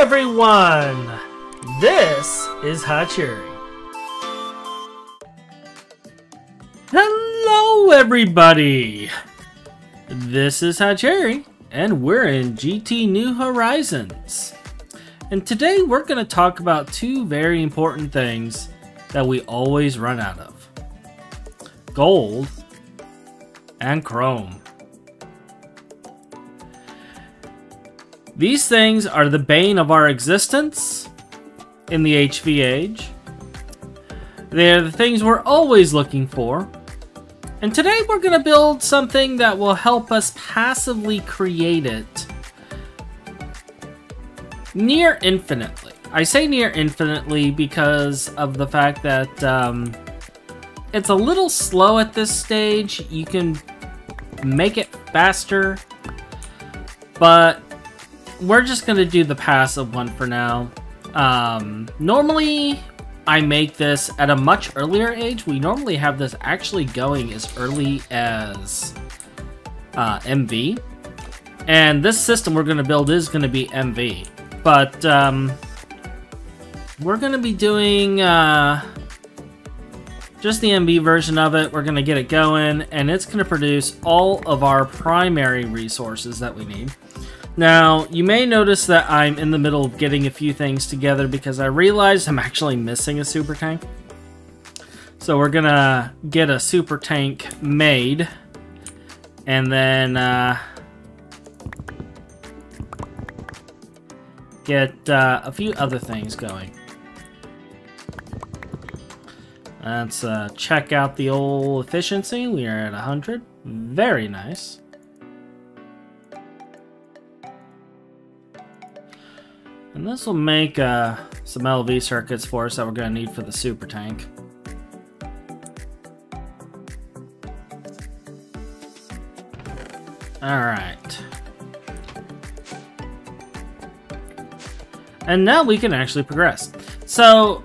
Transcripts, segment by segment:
everyone! This is Hachuurui. Hello everybody! This is Hachuurui, and we're in GT New Horizons. And today we're going to talk about two very important things that we always run out of. Gold and chrome. These things are the bane of our existence in the HV age. They're the things we're always looking for. And today we're going to build something that will help us passively create it near infinitely. I say near infinitely because of the fact that it's a little slow at this stage. You can make it faster, but we're just going to do the passive one for now. Normally, I make this at a much earlier age. We normally have this actually going as early as MV. And this system we're going to build is going to be MV. But we're going to be doing just the MV version of it. We're going to get it going, and it's going to produce all of our primary resources that we need. Now, you may notice that I'm in the middle of getting a few things together because I realized I'm actually missing a super tank. So we're gonna get a super tank made, and then get a few other things going. Let's check out the old efficiency. We are at 100. Very nice. And this will make some LV circuits for us that we're going to need for the super tank. Alright. And now we can actually progress. So,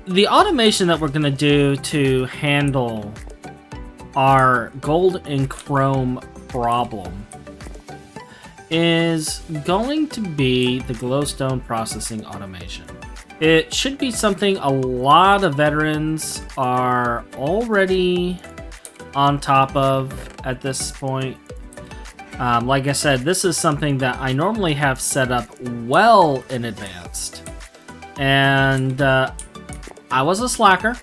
the automation that we're going to do to handle our gold and chrome problem is going to be the glowstone processing automation. It should be something a lot of veterans are already on top of at this point. Like I said, this is something that I normally have set up well in advance. And I was a slacker.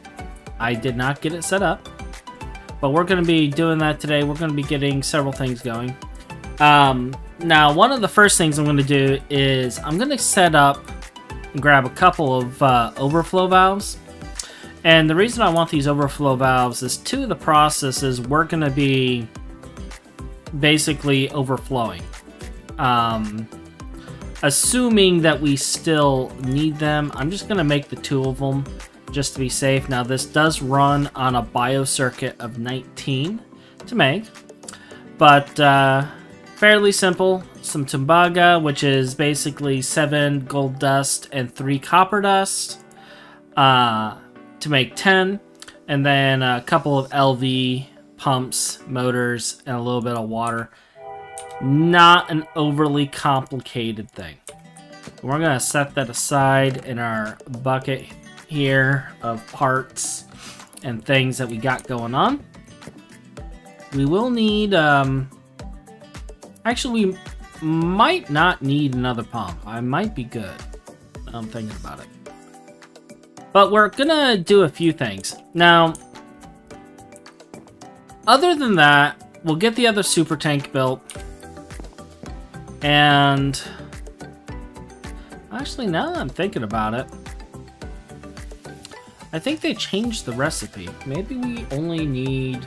I did not get it set up. But we're going to be doing that today. We're going to be getting several things going. Now, one of the first things I'm going to do is I'm going to set up and grab a couple of overflow valves. And the reason I want these overflow valves is two of the processes we're going to be basically overflowing. Assuming that we still need them, I'm just going to make the two of them just to be safe. Now, this does run on a bio circuit of 19 to make, but fairly simple. Some Tumbaga, which is basically 7 gold dust and 3 copper dust to make 10. And then a couple of LV pumps, motors, and a little bit of water. Not an overly complicated thing. We're going to set that aside in our bucket here of parts and things that we got going on. We will need... Actually, we might not need another pump. I might be good. I'm thinking about it. But we're gonna do a few things. Now, other than that, we'll get the other super tank built. And actually, now that I'm thinking about it, I think they changed the recipe. Maybe we only need...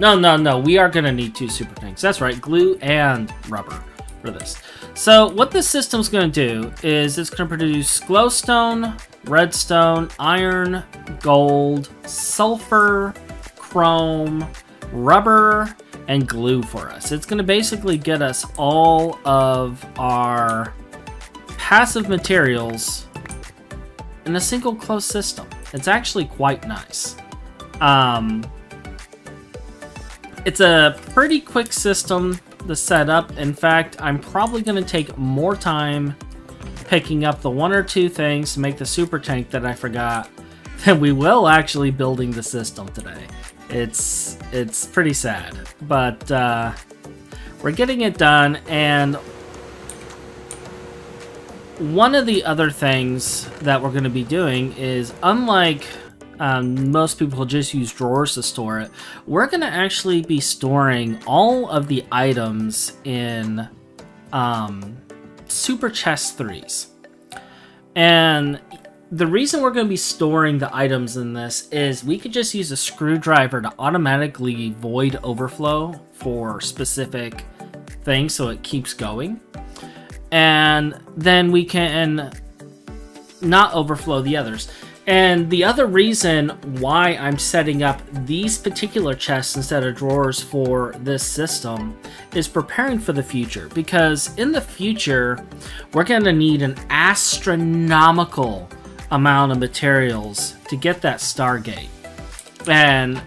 No, we are going to need 2 super tanks. That's right, glue and rubber for this. So what this system's going to do is it's going to produce glowstone, redstone, iron, gold, sulfur, chrome, rubber, and glue for us. It's going to basically get us all of our passive materials in a single closed system. It's actually quite nice. It's a pretty quick system the setup. In fact, I'm probably going to take more time picking up the 1 or 2 things to make the super tank that I forgot than we will actually building the system today. It's pretty sad, but we're getting it done. And one of the other things that we're going to be doing is, unlike most people just use drawers to store it, we're going to actually be storing all of the items in Super Chest 3s. And the reason we're going to be storing the items in this is we could just use a screwdriver to automatically void overflow for specific things so it keeps going. And then we can not overflow the others. And the other reason why I'm setting up these particular chests instead of drawers for this system is preparing for the future. Because in the future, we're going to need an astronomical amount of materials to get that Stargate. And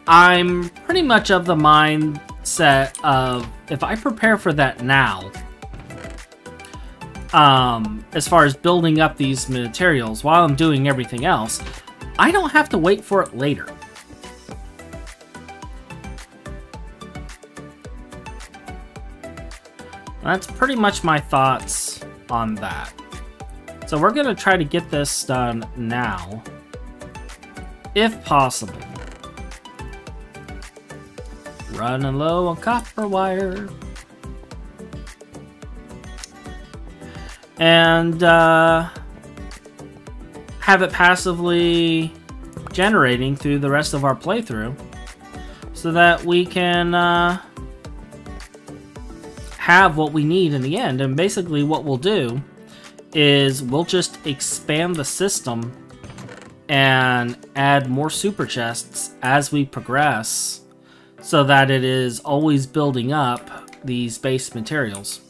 I'm pretty much of the mindset of, if I prepare for that now, as far as building up these materials while I'm doing everything else, I don't have to wait for it later. That's pretty much my thoughts on that. So we're going to try to get this done now, if possible. Running low on copper wire. And have it passively generating through the rest of our playthrough so that we can have what we need in the end. And basically what we'll do is we'll just expand the system and add more super chests as we progress so that it is always building up these base materials.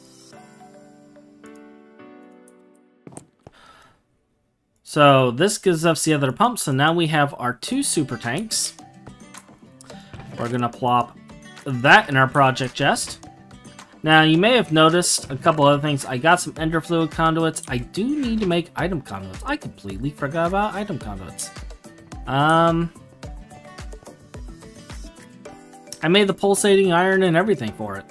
So this gives us the other pumps, so now we have our 2 super tanks. We're gonna plop that in our project chest. Now you may have noticed a couple other things. I got some ender fluid conduits. I do need to make item conduits. I completely forgot about item conduits. I made the pulsating iron and everything for it.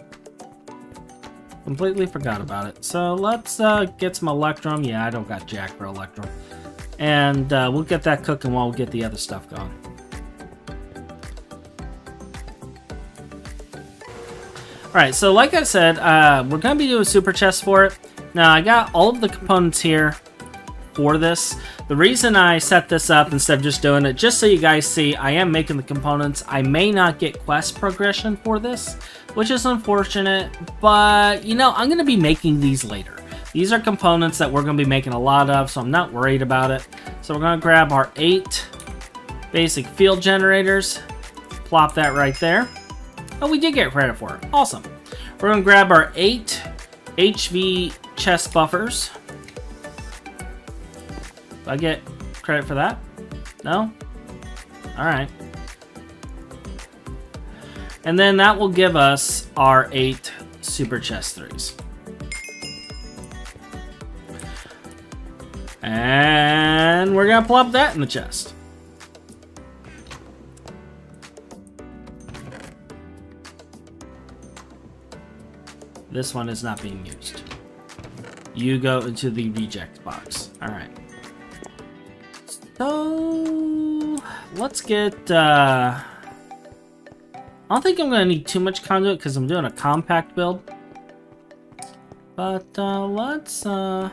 Completely forgot about it. So let's get some electrum. Yeah, I don't got jack for electrum. And we'll get that cooking while we get the other stuff going. Alright, so like I said, we're going to be doing super chests for it. Now, I got all of the components here for this. The reason I set this up instead of just doing it, just so you guys see, I am making the components. I may not get quest progression for this, which is unfortunate, but, you know, I'm going to be making these later. These are components that we're going to be making a lot of, so I'm not worried about it. So we're going to grab our 8 basic field generators, plop that right there. Oh, we did get credit for it. Awesome. We're going to grab our 8 HV chest buffers. Do I get credit for that? No? Alright. And then that will give us our 8 super chest 3s. And we're going to plop that in the chest. This one is not being used. You go into the reject box. Alright. So, let's get... I don't think I'm going to need too much conduit because I'm doing a compact build. But let's at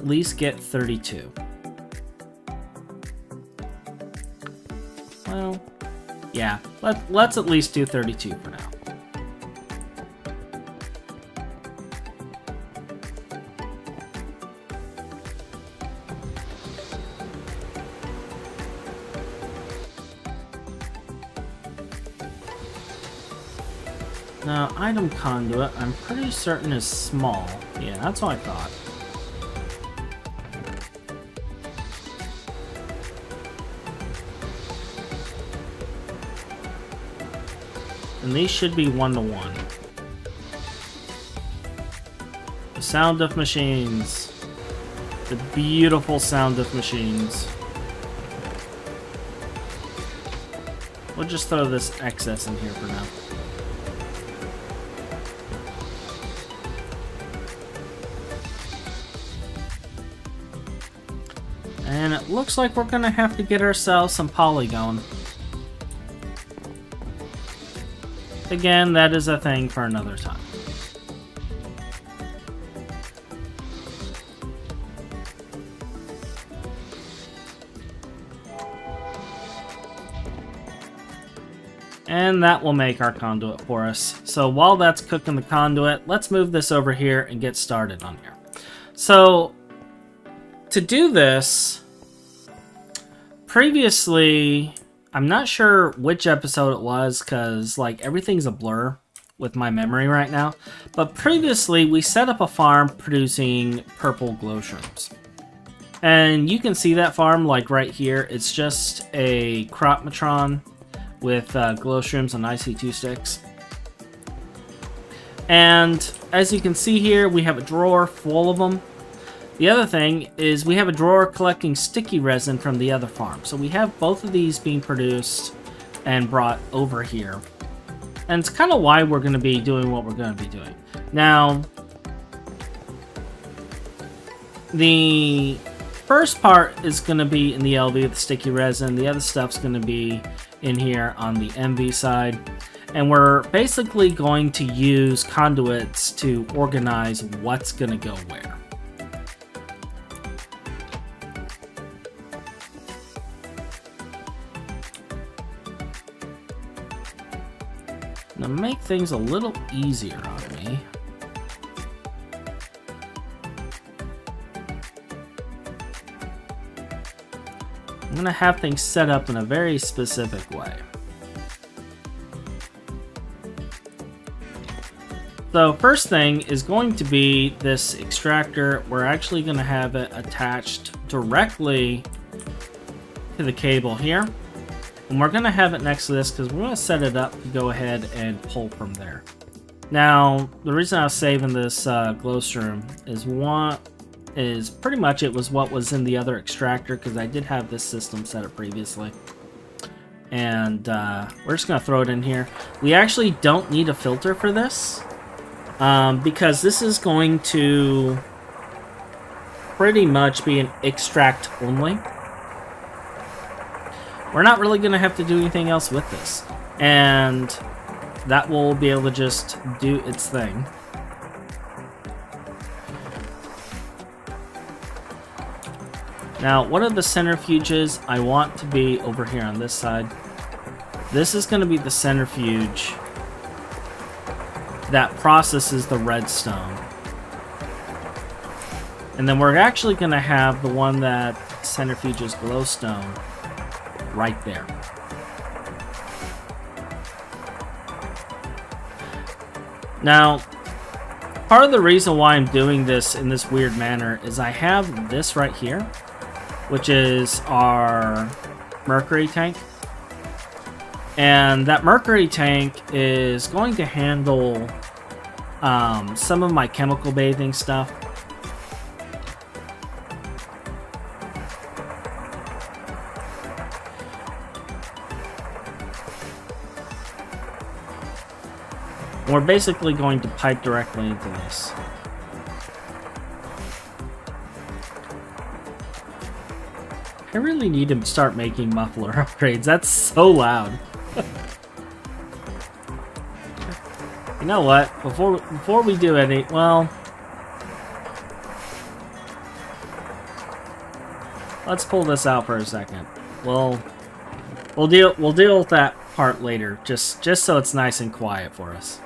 least get 32. Well, yeah, let's at least do 32 for now. Now, item conduit, I'm pretty certain is small. Yeah, that's what I thought. and these should be 1-to-1. The sound of machines. The beautiful sound of machines. We'll just throw this excess in here for now. And it looks like we're gonna have to get ourselves some poly going. Again, that is a thing for another time. And that will make our conduit for us. So while that's cooking the conduit, let's move this over here and get started on here. So to do this, previously, I'm not sure which episode it was because like everything's a blur with my memory right now, but previously we set up a farm producing purple glow shrooms. And you can see that farm like right here. It's just a Cropmatron with glow shrooms on IC2 sticks. And as you can see here, we have a drawer full of them. The other thing is we have a drawer collecting sticky resin from the other farm. So we have both of these being produced and brought over here. And it's kind of why we're going to be doing what we're going to be doing. Now, the first part is going to be in the LV with the sticky resin. The other stuff's going to be in here on the MV side. And we're basically going to use conduits to organize what's going to go where. Now make things a little easier on me. I'm going to have things set up in a very specific way. So first thing is going to be this extractor. We're actually going to have it attached directly to the cable here. And we're going to have it next to this because we're going to set it up to go ahead and pull from there. Now, the reason I was saving this glowstone is pretty much it was what was in the other extractor because I did have this system set up previously. And we're just going to throw it in here. We actually don't need a filter for this because this is going to pretty much be an extract only. We're not really going to have to do anything else with this. And that will be able to just do its thing. Now, one of the centrifuges I want to be over here on this side. This is going to be the centrifuge that processes the redstone. And then we're actually going to have the one that centrifuges glowstone right there. Now, part of the reason why I'm doing this in this weird manner is I have this right here, which is our mercury tank. And that mercury tank is going to handle some of my chemical bathing stuff. We're basically going to pipe directly into this. I really need to start making muffler upgrades. That's so loud. You know what? Before we do any, well, let's pull this out for a second. We'll deal with that part later. Just so it's nice and quiet for us.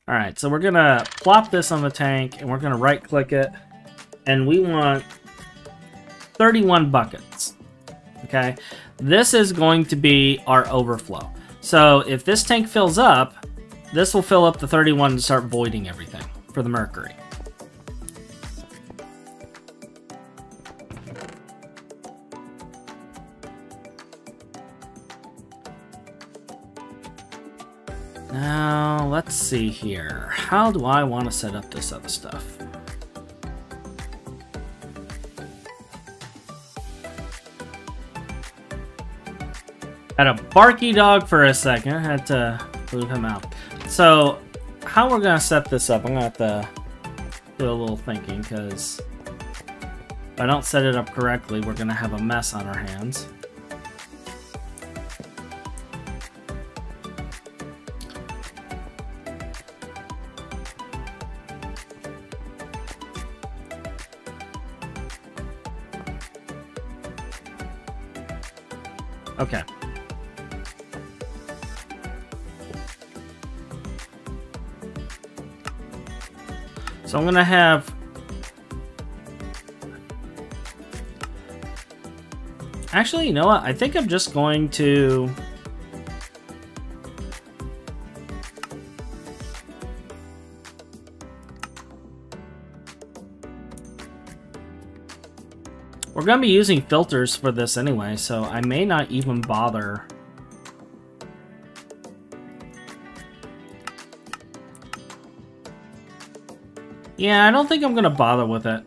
Alright, so we're going to plop this on the tank, and we're going to right-click it, and we want 31 buckets. Okay? This is going to be our overflow. So if this tank fills up, this will fill up the 31 and start voiding everything for the mercury. Now, let's see here. How do I want to set up this other stuff? Had a barky dog for a second. I had to move him out. So, how we're going to set this up, I'm going to have to do a little thinking, because if I don't set it up correctly, we're going to have a mess on our hands. Okay. So I'm gonna have... Actually, you know what? I think I'm just going to... We're gonna be using filters for this anyway, so I may not even bother... Yeah, I don't think I'm gonna bother with it.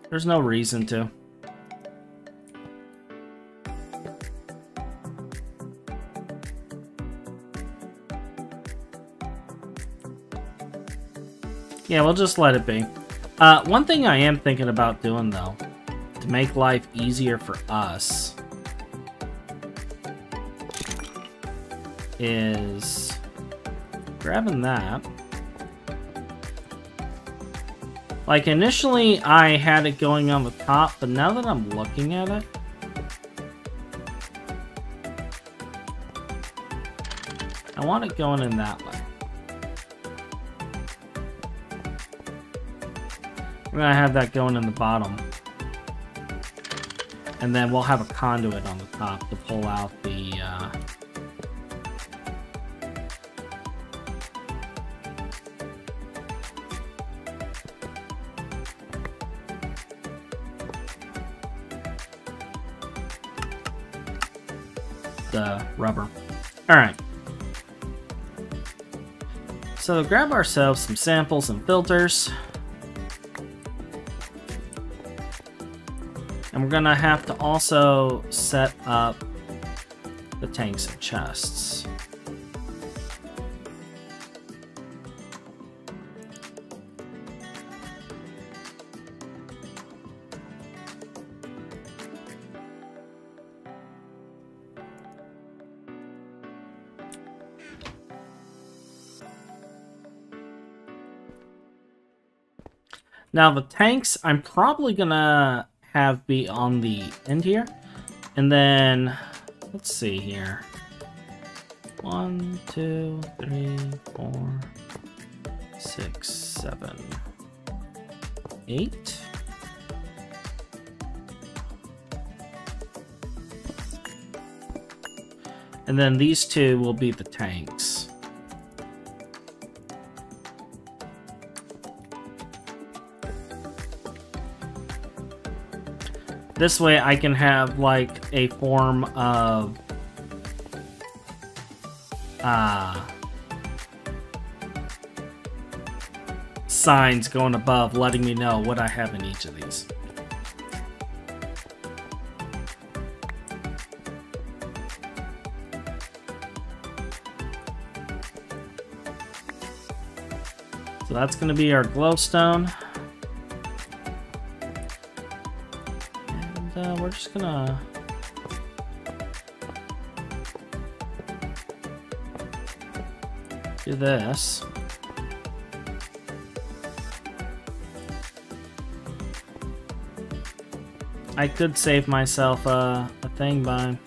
There's no reason to. Yeah, we'll just let it be. One thing I am thinking about doing, though, to make life easier for us, is grabbing that. Like, initially, I had it going on the top, but now that I'm looking at it, I want it going in that way. We're gonna have that going in the bottom. And then we'll have a conduit on the top to pull out the, rubber. Alright. So grab ourselves some samples and filters. And we're gonna have to also set up the tanks and chests. Now the tanks, I'm probably gonna have be on the end here. And then, let's see here. 1, 2, 3, 4, 6, 7, 8. And then these two will be the tanks. This way I can have, like, a form of... signs going above letting me know what I have in each of these. So that's going to be our glowstone. We're just gonna do this. I could save myself a thing by...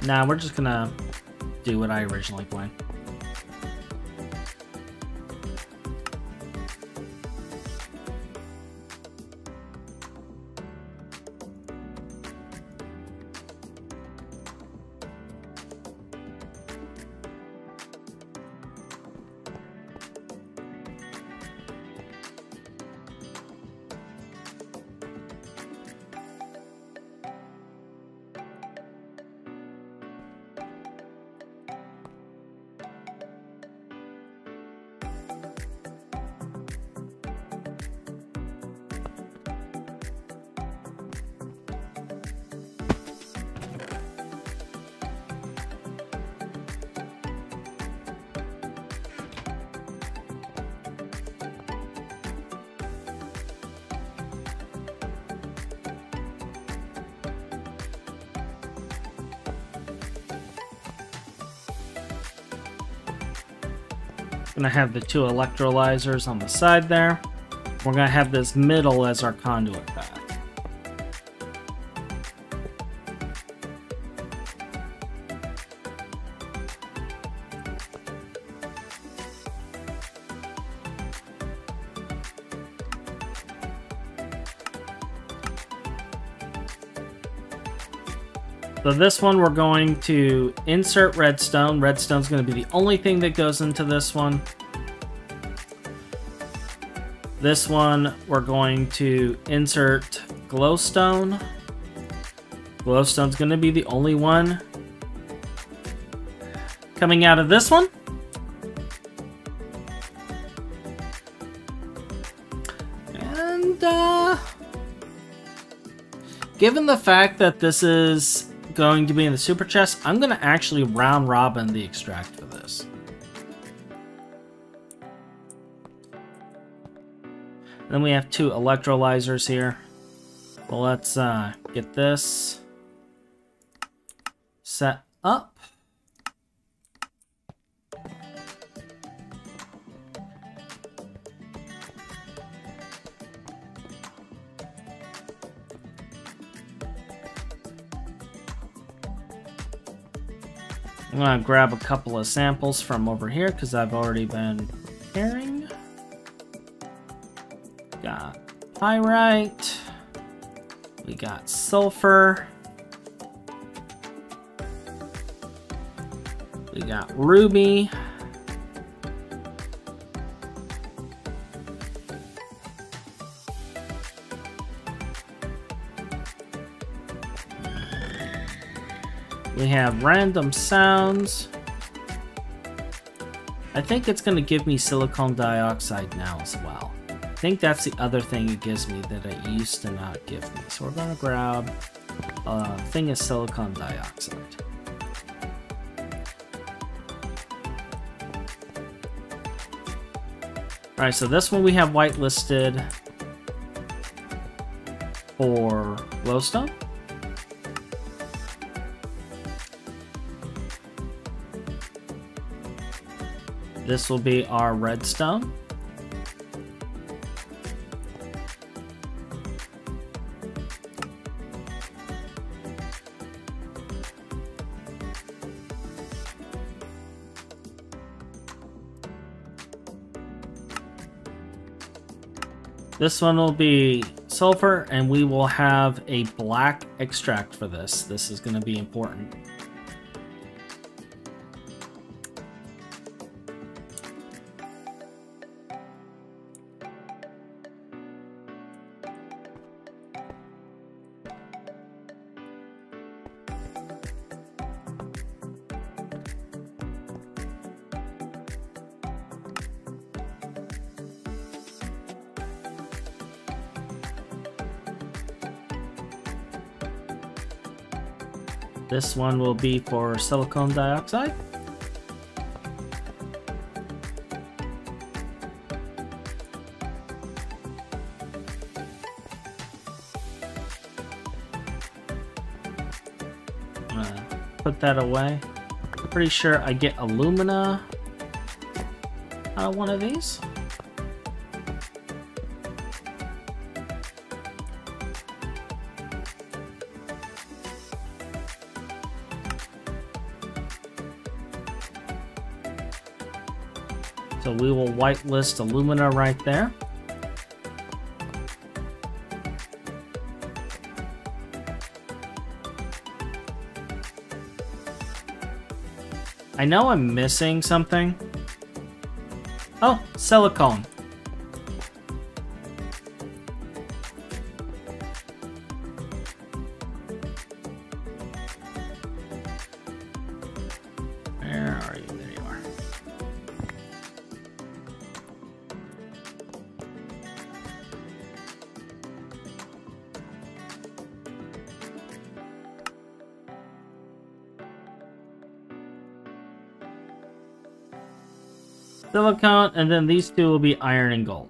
Nah, we're just gonna do what I originally planned. Gonna have the 2 electrolyzers on the side there. We're gonna have this middle as our conduit path. So this one we're going to insert redstone. Redstone's going to be the only thing that goes into this one. This one we're going to insert glowstone. Glowstone's going to be the only one coming out of this one. And given the fact that this is going to be in the super chest, I'm going to actually round robin the extract for this. Then we have 2 electrolyzers here. Well, let's get this set up. I'm gonna grab a couple of samples from over here because I've already been preparing. Got pyrite. We got sulfur. We got ruby. We have random sounds. I think it's going to give me silicon dioxide now as well. I think that's the other thing it gives me that it used to not give me. So we're going to grab a thing of silicon dioxide. Alright, so this one we have whitelisted for glowstone. This will be our redstone. This one will be sulfur, and we will have a black extract for this. This is going to be important. This one will be for silicon dioxide. I'm gonna put that away. Pretty sure I get alumina out of one of these. So we will whitelist alumina right there. I know I'm missing something. Oh, silicone. Where are you? There you are. Silicone, and then these two will be iron and gold.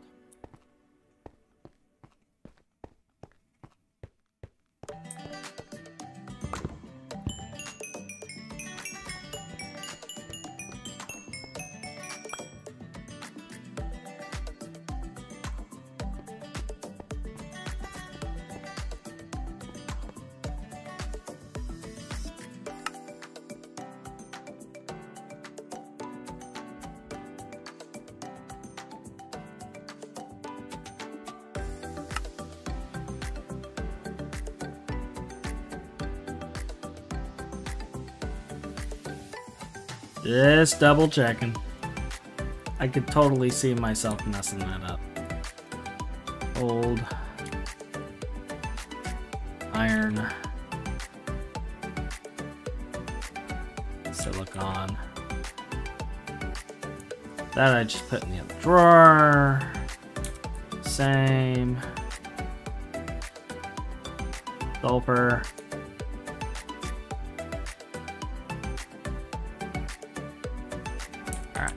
Just double checking. I could totally see myself messing that up. Old iron, silicon. That I just put in the other drawer. Same. Sulfur. Alright.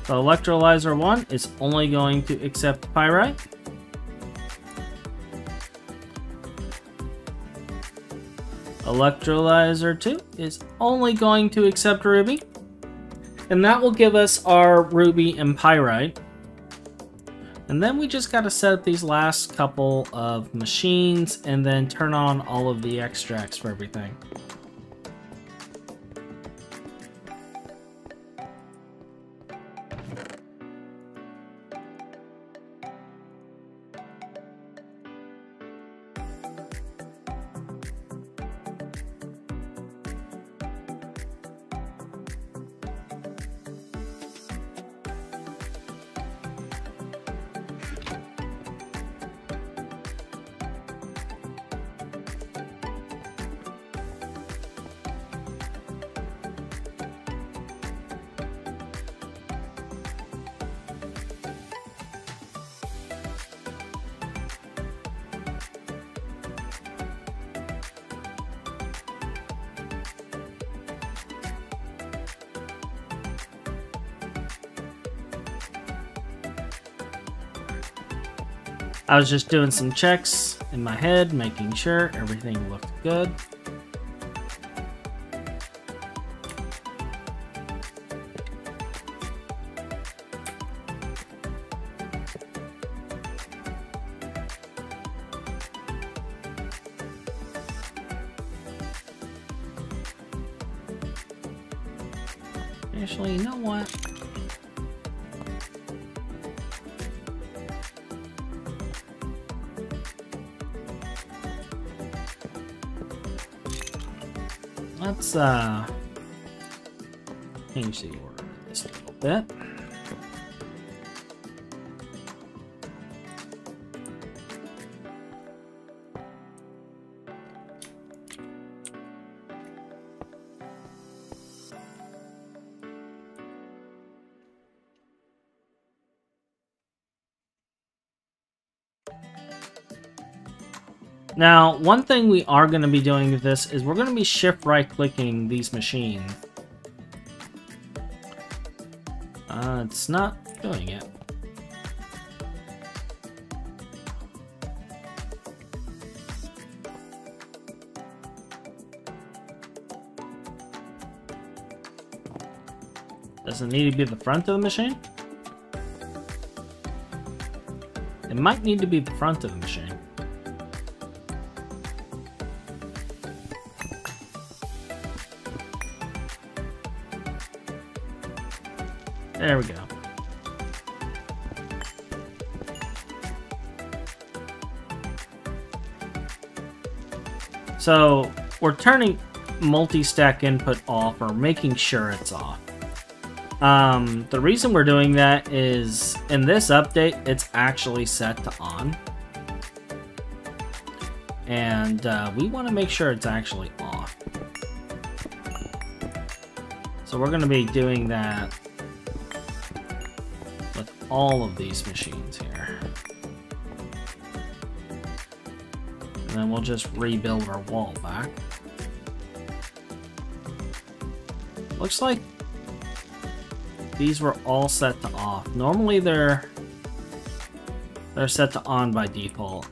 So Electrolyzer 1 is only going to accept pyrite. Electrolyzer 2 is only going to accept ruby. And that will give us our ruby and pyrite. And then we just got to set up these last couple of machines and then turn on all of the extracts for everything. I was just doing some checks in my head, making sure everything looked good. Actually, you know what? Let's change the order of this a little bit. Now, one thing we are going to be doing with this is we're going to be shift right-clicking these machines. It's not doing it. Does it need to be the front of the machine? It might need to be the front of the machine. There we go. So we're turning multi-stack input off, or making sure it's off. The reason we're doing that is in this update, it's actually set to on. And we want to make sure it's actually off. So we're going to be doing that with all of these machines here. And then we'll just rebuild our wall back. Looks like these were all set to off. Normally they're set to on by default.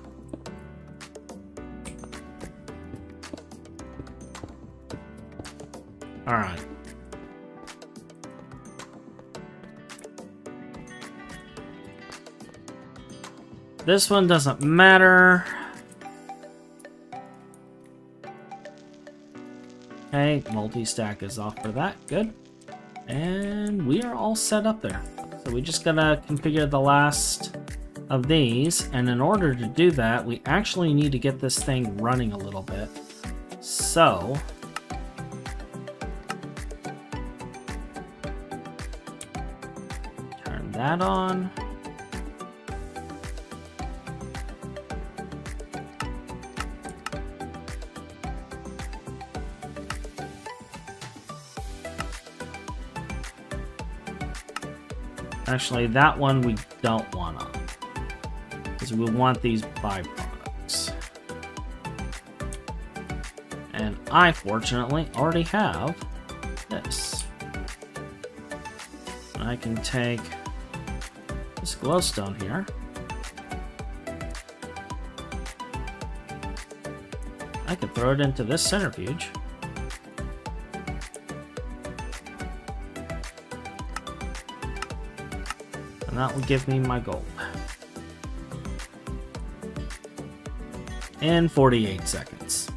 Alright. This one doesn't matter. Okay, multi-stack is off for that. Good. And we are all set up there. So we just gotta configure the last of these, and in order to do that, we actually need to get this thing running a little bit. So turn that on. Actually, that one we don't want to, because we want these byproducts. And I, fortunately, already have this. And I can take this glowstone here. I could throw it into this centrifuge. And that will give me my gold. In 48 seconds.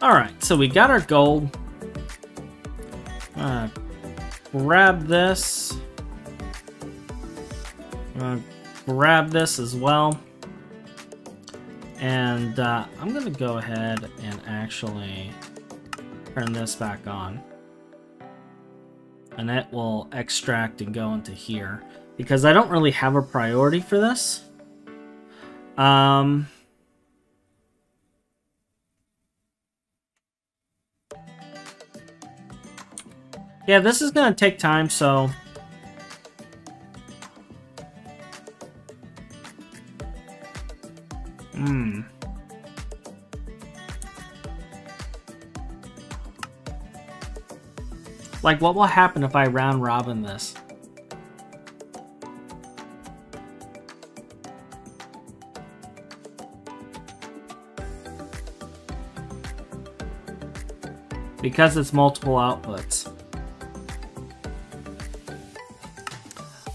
Alright, so we got our gold. Grab this. Grab this as well. And I'm going to go ahead and actually turn this back on. And it will extract and go into here. Because I don't really have a priority for this. Yeah, this is going to take time, so... Like, what will happen if I round robin this? Because it's multiple outputs.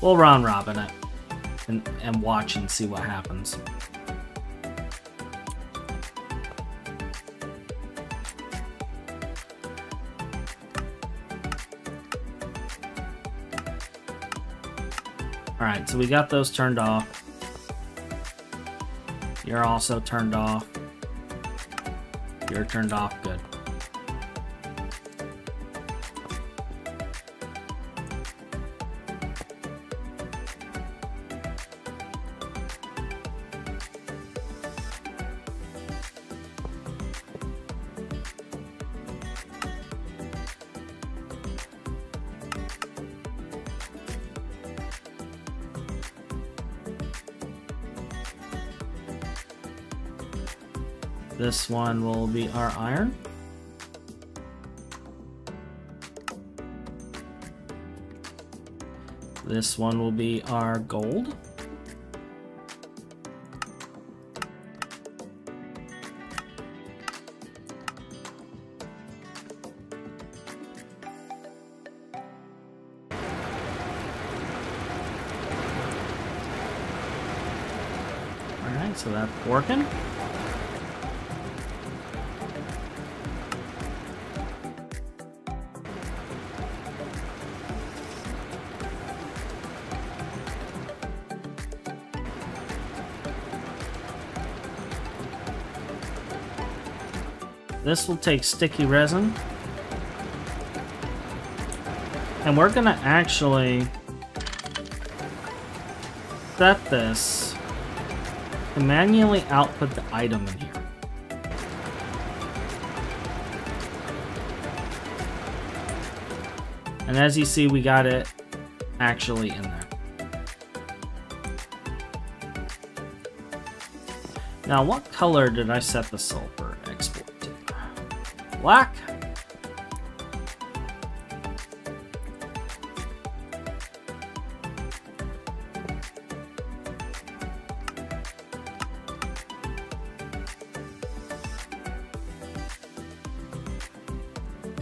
We'll round robin it and watch and see what happens. Alright, so we got those turned off. You're also turned off. You're turned off, good. This one will be our iron. This one will be our gold. Alright, so that's working. This will take sticky resin. And we're gonna actually set this to manually output the item in here. And as you see, we got it actually in there. Now, what color did I set the sulfur export to? Black?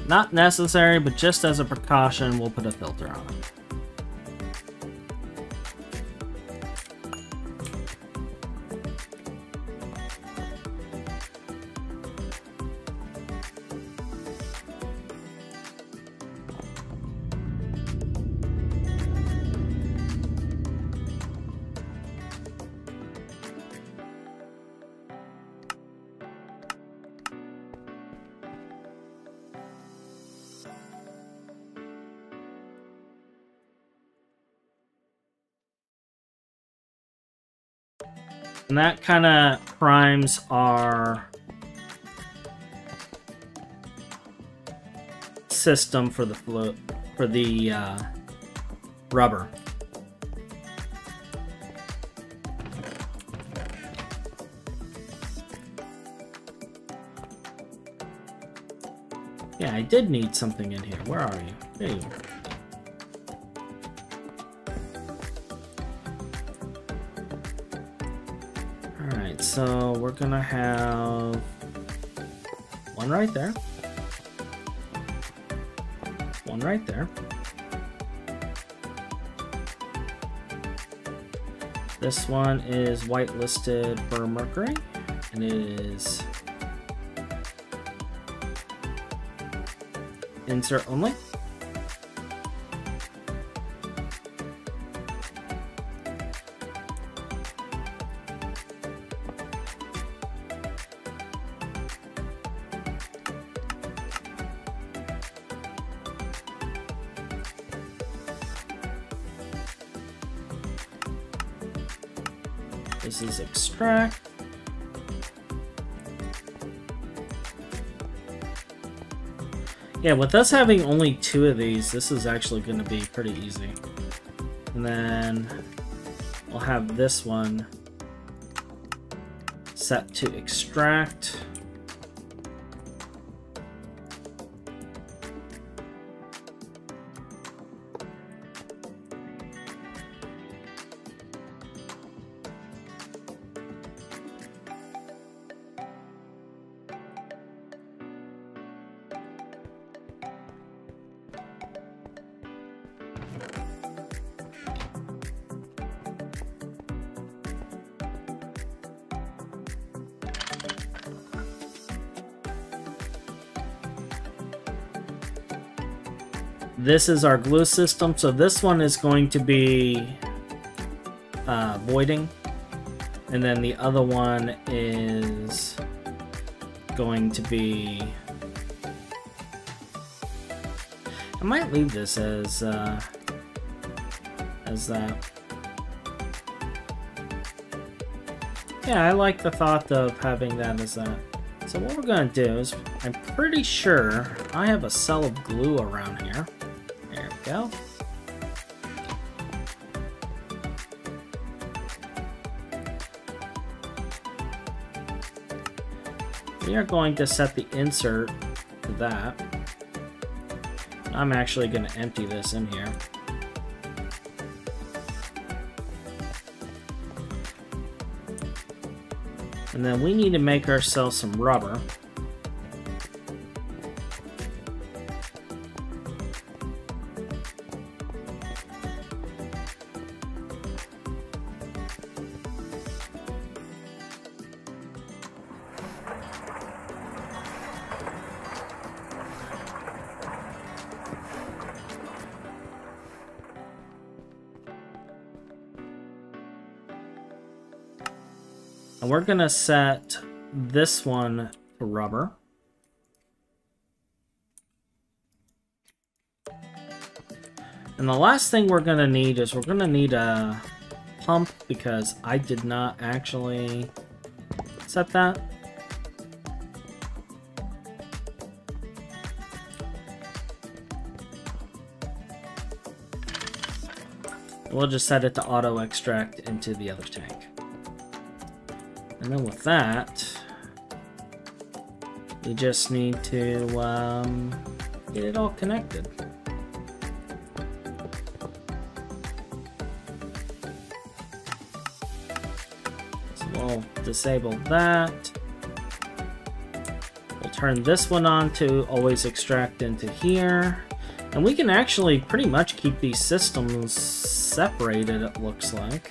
Not necessary, but just as a precaution, we'll put a filter on it. And that kind of primes our system for the rubber. Yeah, I did need something in here. Where are you? There you are. Alright, so we're gonna have one right there. One right there. This one is whitelisted for mercury, and it is insert only. This is extract. Yeah, with us having only 2 of these, this is actually going to be pretty easy. And then we'll have this one set to extract. This is our glue system, so this one is going to be voiding, and then the other one is going to be... I might leave this as that. Yeah, I like the thought of having that as that. So what we're going to do is, I'm pretty sure I have a cell of glue around here. There we go. We are going to set the insert to that. I'm actually going to empty this in here. And then we need to make ourselves some rubber. And we're going to set this one to rubber. And the last thing we're going to need is we're going to need a pump, because I did not actually set that. We'll just set it to auto extract into the other tank. And then with that, we just need to get it all connected. So we'll disable that. We'll turn this one on to always extract into here. And we can actually pretty much keep these systems separated, it looks like.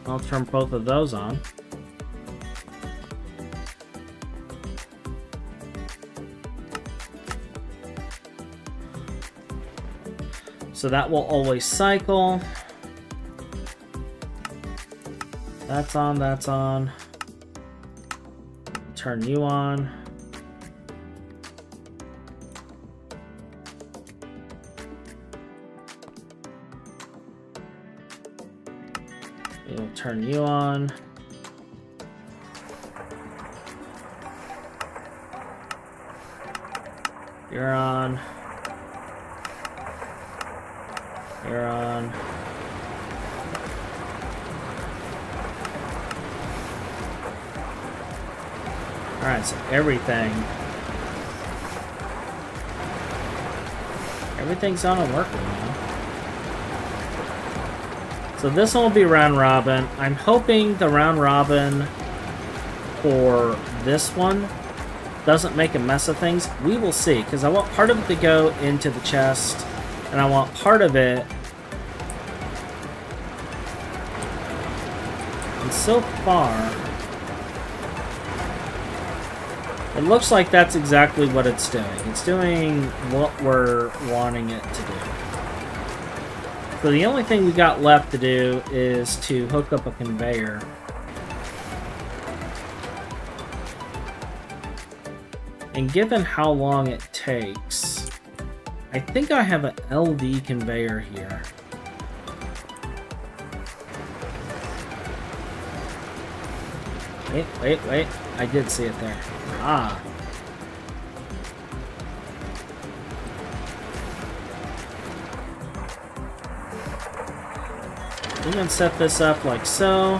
I'll turn both of those on. So that will always cycle. That's on, that's on. Turn you on. We'll turn you on. You're on. You're on. Alright, so everything's on and working now. So this one will be round robin. I'm hoping the round robin for this one doesn't make a mess of things. We will see, because I want part of it to go into the chest, and I want part of it. And so far, it looks like that's exactly what it's doing. It's doing what we're wanting it to do. So the only thing we got left to do is to hook up a conveyor. And given how long it takes, I think I have an LV conveyor here. Wait. I did see it there. Ah. I'm going to set this up like so.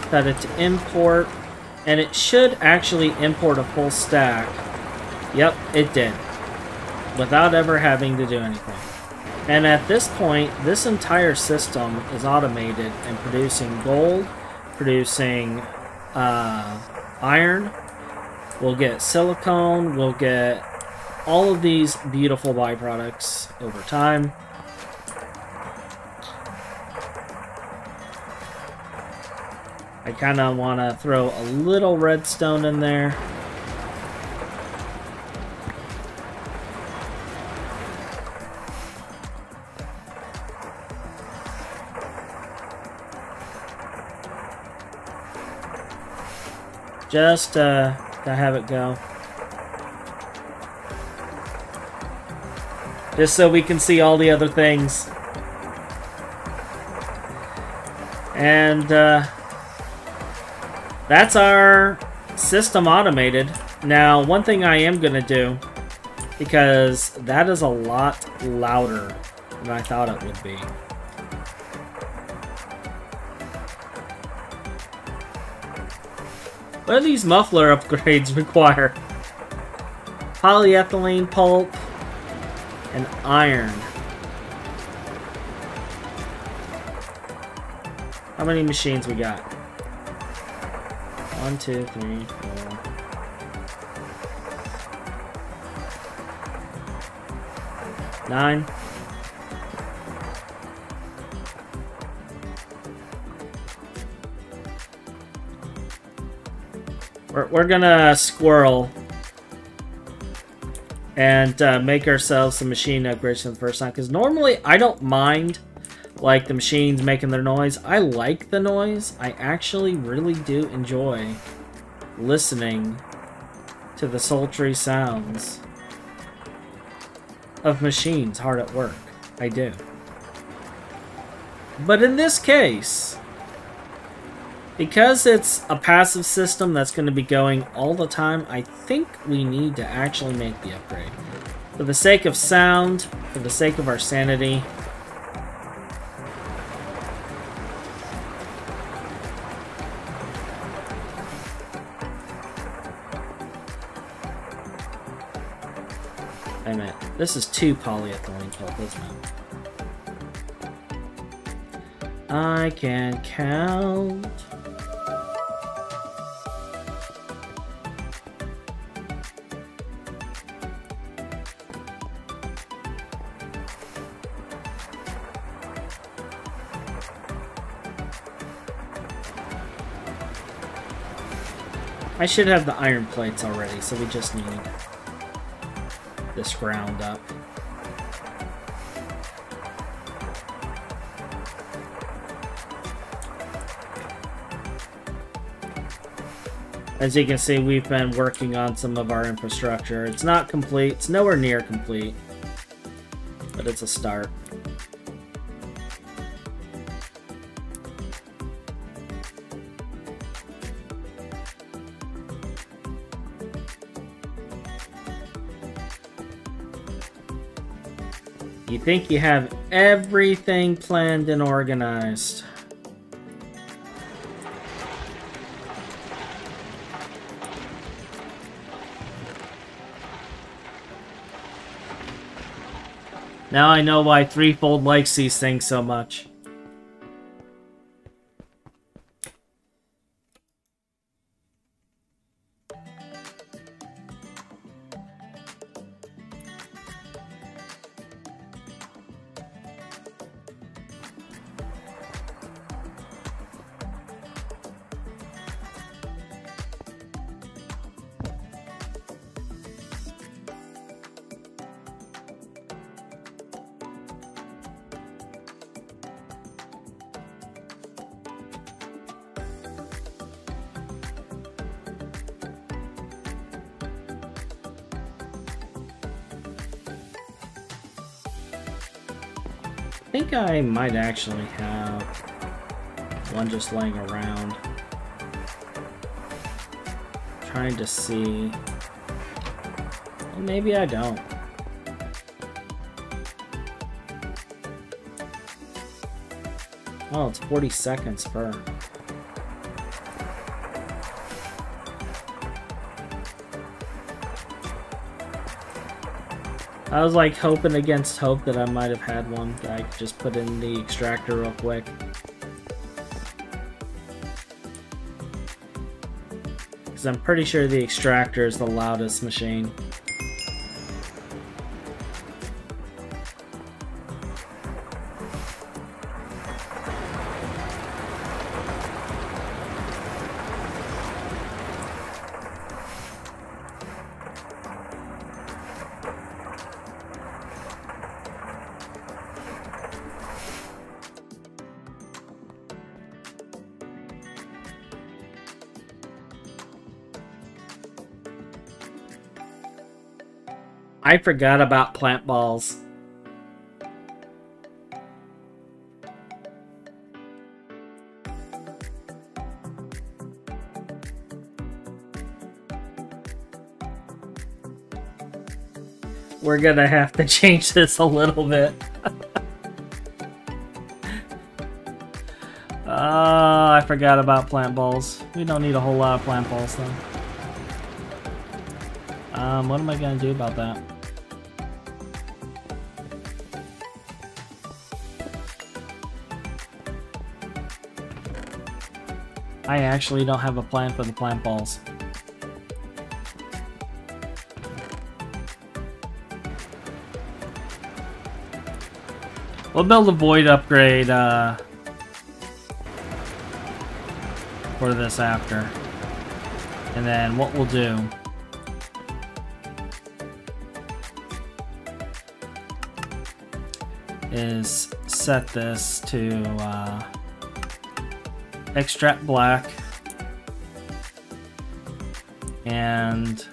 Set it to import. And it should actually import a full stack. Yep, it did. Without ever having to do anything. And at this point, this entire system is automated and producing gold, producing iron. We'll get silicone. We'll get all of these beautiful byproducts over time. I kind of want to throw a little redstone in there. Just to have it go. Just so we can see all the other things. And that's our system automated. Now, one thing I am going to do, because that is a lot louder than I thought it would be. What do these muffler upgrades require? Polyethylene pulp and iron. How many machines we got? 1, 2, 3, 4. 9. We're gonna squirrel and make ourselves some machine upgrades for the first time, because normally I don't mind like the machines making their noise. I like the noise. I actually really do enjoy listening to the sultry sounds of machines hard at work. I do. But in this case, because it's a passive system that's going to be going all the time, I think we need to actually make the upgrade. For the sake of sound, for the sake of our sanity. Wait a minute. This is 2 polyethylene pulp, isn't it? I can count. I should have the iron plates already, so we just need this ground up. As you can see, we've been working on some of our infrastructure. It's not complete. It's nowhere near complete. But it's a start. You think you have everything planned and organized. Now I know why Threefold likes these things so much. I think I might actually have one just laying around. Trying to see. Well, maybe I don't. Oh, it's 40 seconds per. I was like hoping against hope that I might have had one that I could just put in the extractor real quick. Because I'm pretty sure the extractor is the loudest machine. I forgot about plant balls. We're gonna have to change this a little bit. I forgot about plant balls. We don't need a whole lot of plant balls though. What am I gonna do about that? I actually don't have a plan for the plant balls. We'll build a void upgrade for this after. And then what we'll do is set this to extract black and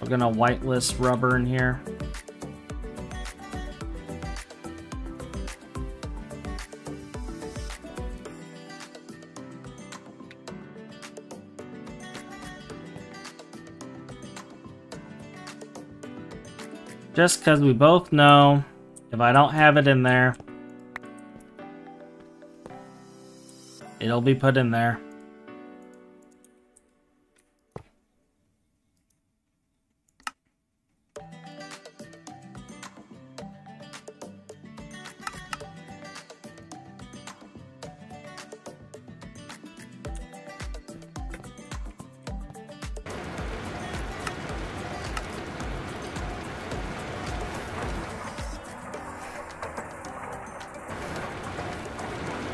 we're gonna whitelist rubber in here. Just because we both know if I don't have it in there, it'll be put in there.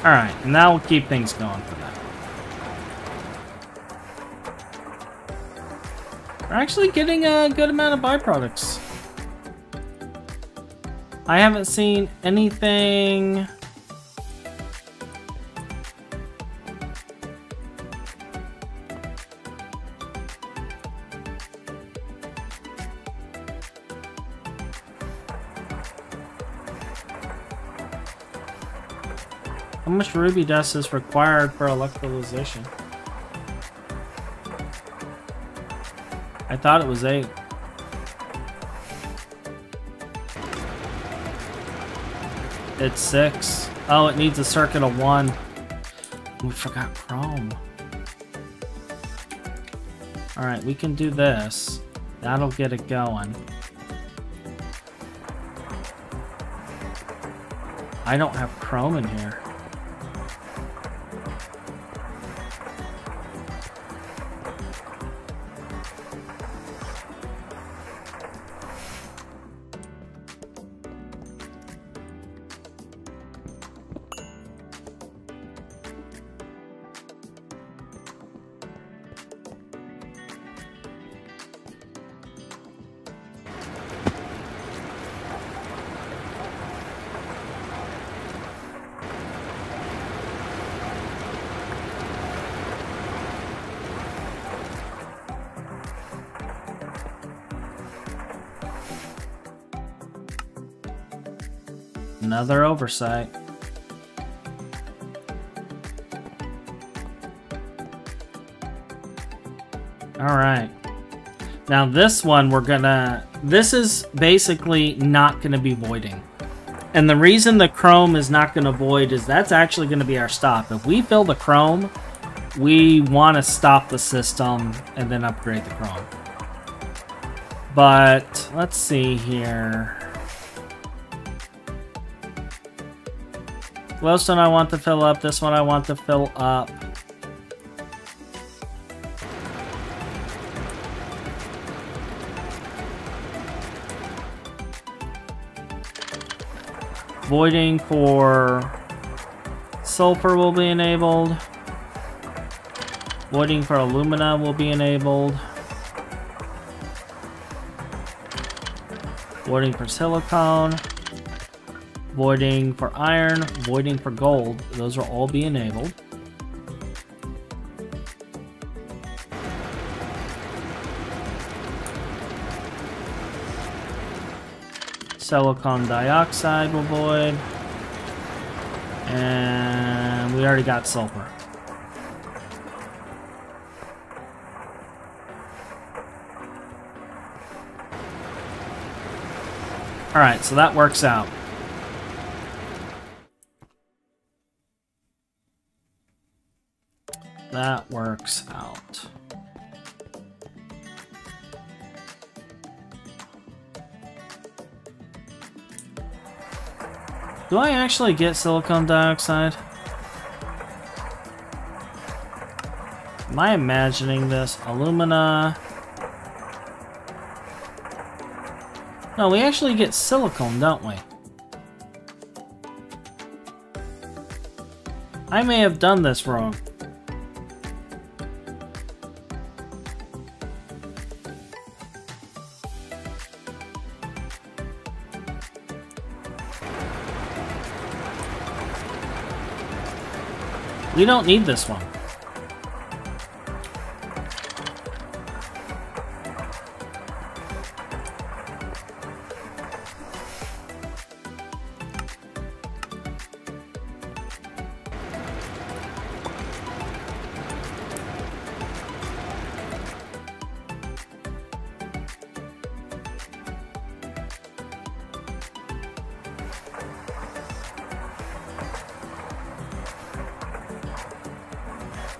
Alright, and now we'll keep things going for that. We're actually getting a good amount of byproducts. I haven't seen anything How much ruby dust is required for electrolyzation? I thought it was 8. It's 6. Oh, it needs a circuit of 1. We forgot chrome. Alright, we can do this. That'll get it going. I don't have chrome in here. Another oversight. Alright. Now this one this is basically not gonna be voiding. And the reason the chrome is not gonna void is that's actually gonna be our stop. If we fill the chrome, we want to stop the system and then upgrade the chrome. But let's see here. Glowstone I want to fill up. This one I want to fill up. Voiding for sulfur will be enabled. Voiding for alumina will be enabled. Voiding for silicone. Voiding for iron, voiding for gold, those will all be enabled. Silicon dioxide will void. And we already got sulfur. Alright, so that works out. That works out. Do I actually get silicon dioxide? Am I imagining this? Alumina. No, we actually get silicone, don't we? I may have done this wrong. We don't need this one.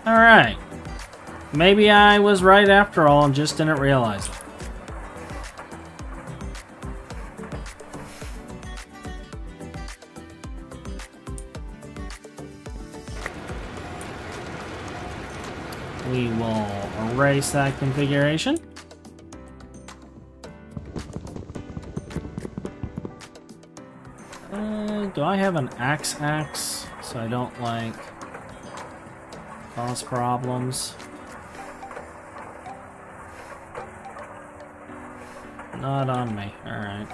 Alright. Maybe I was right after all and just didn't realize it. We will erase that configuration. Do I have an axe so I don't like cause problems? Not on me. Alright.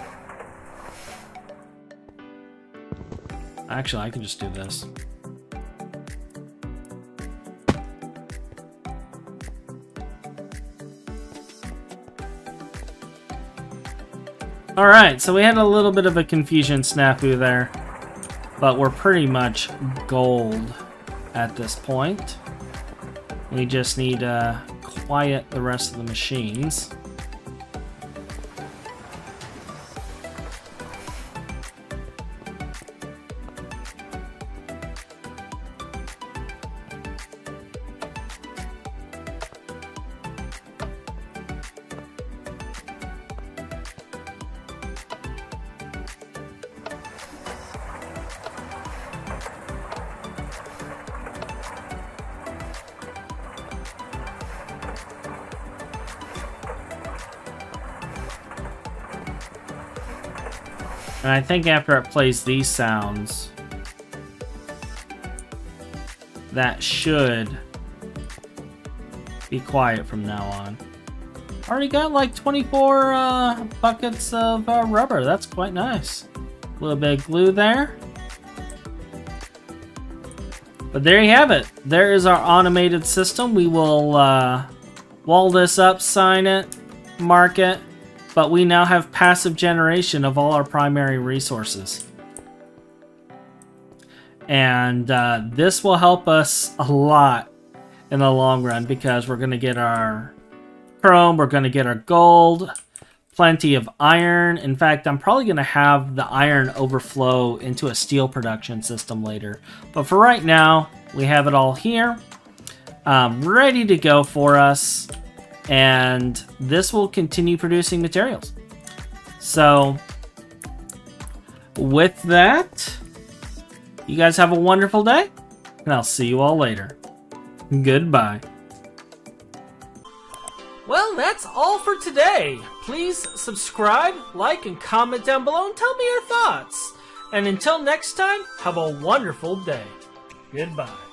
Actually, I can just do this. Alright, so we had a little bit of a confusion snafu there. but we're pretty much gold at this point. We just need to quiet the rest of the machines. And I think after it plays these sounds, that should be quiet from now on. Already got like 24 buckets of rubber. That's quite nice. A little bit of glue there. But there you have it. There is our automated system. We will wall this up, sign it, mark it. But we now have passive generation of all our primary resources. And this will help us a lot in the long run because we're going to get our chrome, we're going to get our gold, plenty of iron. In fact, I'm probably going to have the iron overflow into a steel production system later. But for right now, we have it all here, ready to go for us. And this will continue producing materials. So, with that, you guys have a wonderful day, and I'll see you all later. Goodbye. Well, that's all for today. Please subscribe, like, and comment down below and tell me your thoughts. And until next time, have a wonderful day. Goodbye.